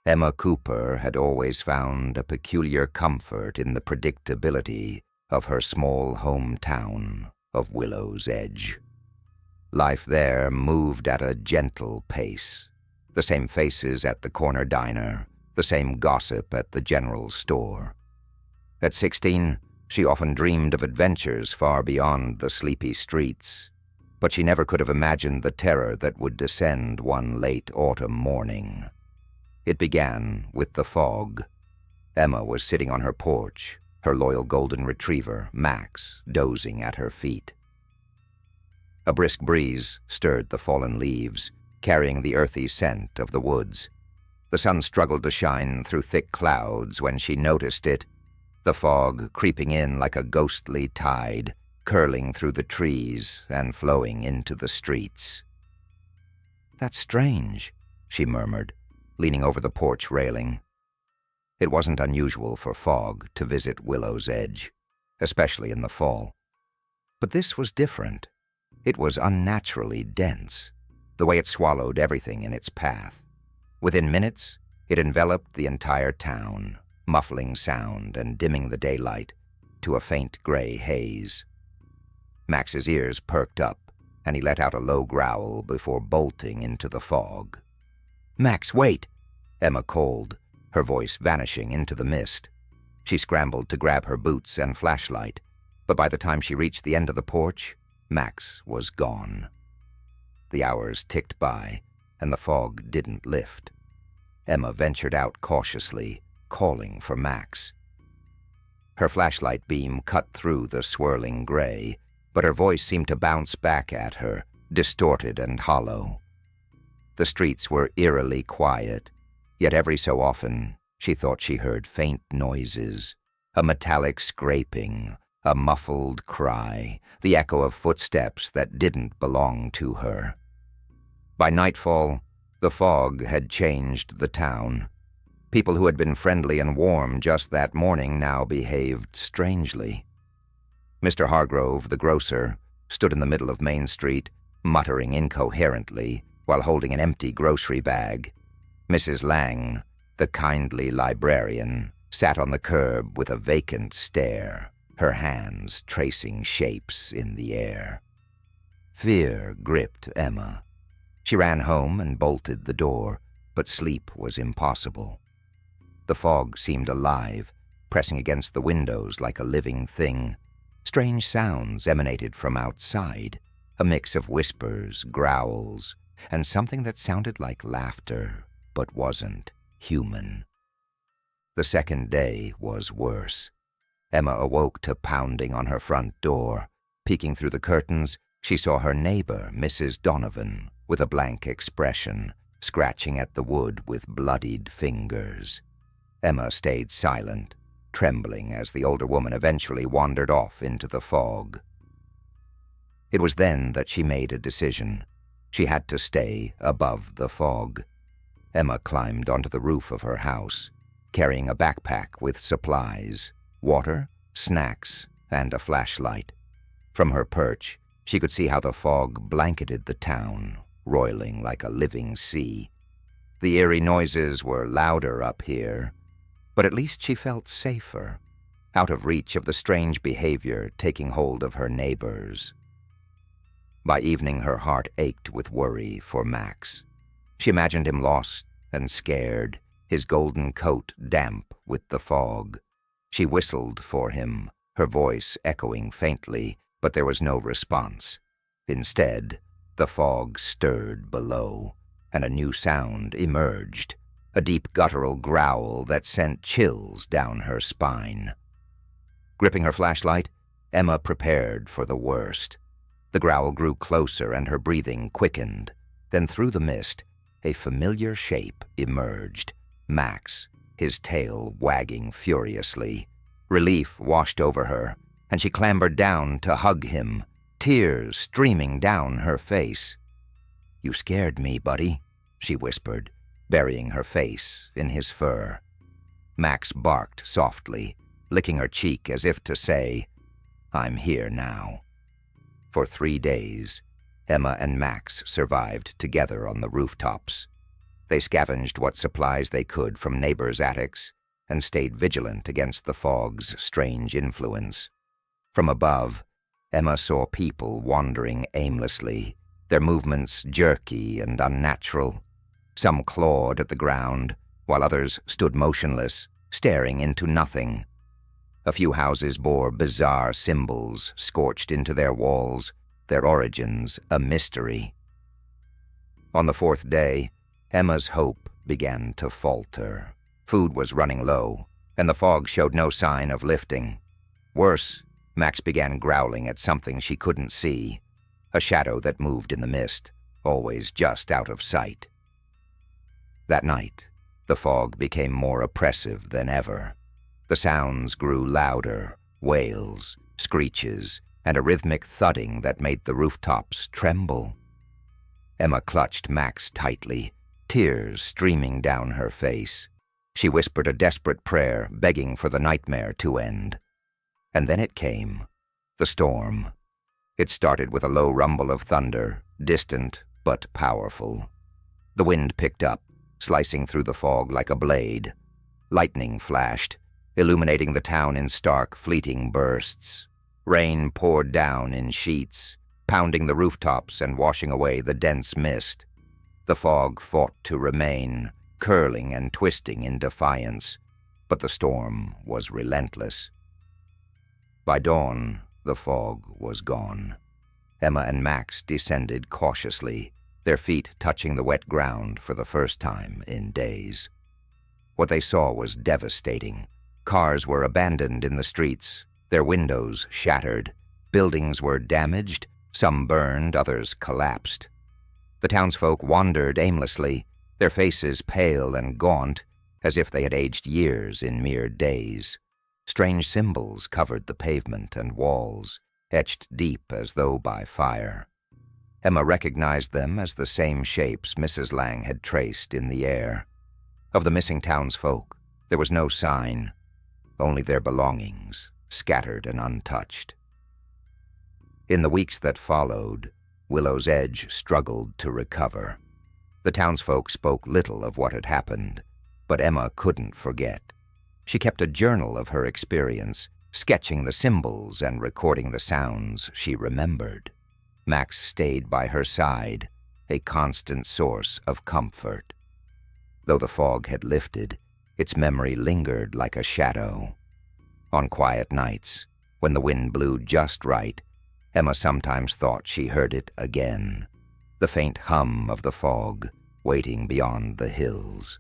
Emma Cooper had always found a peculiar comfort in the predictability of her small hometown of Willow's Edge. Life there moved at a gentle pace. The same faces at the corner diner, the same gossip at the general store. At 16, she often dreamed of adventures far beyond the sleepy streets, but she never could have imagined the terror that would descend one late autumn morning. It began with the fog. Emma was sitting on her porch, her loyal golden retriever, Max, dozing at her feet. A brisk breeze stirred the fallen leaves, carrying the earthy scent of the woods. The sun struggled to shine through thick clouds when she noticed it, the fog creeping in like a ghostly tide, curling through the trees and flowing into the streets. "That's strange," she murmured, leaning over the porch railing. It wasn't unusual for fog to visit Willow's Edge, especially in the fall. But this was different. It was unnaturally dense, the way it swallowed everything in its path. Within minutes, it enveloped the entire town, muffling sound and dimming the daylight to a faint gray haze. Max's ears perked up, and he let out a low growl before bolting into the fog. "Max, wait!" Emma called, her voice vanishing into the mist. She scrambled to grab her boots and flashlight, but by the time she reached the end of the porch, Max was gone. The hours ticked by, and the fog didn't lift. Emma ventured out cautiously, calling for Max. Her flashlight beam cut through the swirling gray, but her voice seemed to bounce back at her, distorted and hollow. The streets were eerily quiet, yet every so often she thought she heard faint noises, a metallic scraping, a muffled cry, the echo of footsteps that didn't belong to her. By nightfall, the fog had changed the town. People who had been friendly and warm just that morning now behaved strangely. Mr. Hargrove, the grocer, stood in the middle of Main Street, muttering incoherently while holding an empty grocery bag. Mrs. Lang, the kindly librarian, sat on the curb with a vacant stare, her hands tracing shapes in the air. Fear gripped Emma. She ran home and bolted the door, but sleep was impossible. The fog seemed alive, pressing against the windows like a living thing. Strange sounds emanated from outside, a mix of whispers, growls, and something that sounded like laughter, but wasn't human. The second day was worse. Emma awoke to pounding on her front door. Peeking through the curtains, she saw her neighbor, Mrs. Donovan, with a blank expression, scratching at the wood with bloodied fingers. Emma stayed silent, trembling as the older woman eventually wandered off into the fog. It was then that she made a decision. She had to stay above the fog. Emma climbed onto the roof of her house, carrying a backpack with supplies, water, snacks, and a flashlight. From her perch, she could see how the fog blanketed the town, roiling like a living sea. The eerie noises were louder up here, but at least she felt safer, out of reach of the strange behavior taking hold of her neighbors. By evening, her heart ached with worry for Max. She imagined him lost and scared, his golden coat damp with the fog. She whistled for him, her voice echoing faintly, but there was no response. Instead, the fog stirred below, and a new sound emerged, a deep guttural growl that sent chills down her spine. Gripping her flashlight, Emma prepared for the worst. The growl grew closer and her breathing quickened. Then through the mist, a familiar shape emerged, Max, his tail wagging furiously. Relief washed over her, and she clambered down to hug him, tears streaming down her face. "You scared me, buddy," she whispered, burying her face in his fur. Max barked softly, licking her cheek as if to say, "I'm here now." For 3 days, Emma and Max survived together on the rooftops. They scavenged what supplies they could from neighbors' attics and stayed vigilant against the fog's strange influence. From above, Emma saw people wandering aimlessly, their movements jerky and unnatural. Some clawed at the ground, while others stood motionless, staring into nothing. A few houses bore bizarre symbols scorched into their walls, their origins a mystery. On the fourth day, Emma's hope began to falter. Food was running low, and the fog showed no sign of lifting. Worse, Max began growling at something she couldn't see, a shadow that moved in the mist, always just out of sight. That night, the fog became more oppressive than ever. The sounds grew louder, wails, screeches, and a rhythmic thudding that made the rooftops tremble. Emma clutched Max tightly, tears streaming down her face. She whispered a desperate prayer, begging for the nightmare to end. And then it came, the storm. It started with a low rumble of thunder, distant but powerful. The wind picked up, slicing through the fog like a blade. Lightning flashed, illuminating the town in stark, fleeting bursts. Rain poured down in sheets, pounding the rooftops and washing away the dense mist. The fog fought to remain, curling and twisting in defiance, but the storm was relentless. By dawn, the fog was gone. Emma and Max descended cautiously, their feet touching the wet ground for the first time in days. What they saw was devastating. Cars were abandoned in the streets, their windows shattered. Buildings were damaged, some burned, others collapsed. The townsfolk wandered aimlessly, their faces pale and gaunt, as if they had aged years in mere days. Strange symbols covered the pavement and walls, etched deep as though by fire. Emma recognized them as the same shapes Mrs. Lang had traced in the air. Of the missing townsfolk, there was no sign, only their belongings, scattered and untouched. In the weeks that followed, Willow's Edge struggled to recover. The townsfolk spoke little of what had happened, but Emma couldn't forget. She kept a journal of her experience, sketching the symbols and recording the sounds she remembered. Max stayed by her side, a constant source of comfort. Though the fog had lifted, its memory lingered like a shadow. On quiet nights, when the wind blew just right, Emma sometimes thought she heard it again, the faint hum of the fog waiting beyond the hills.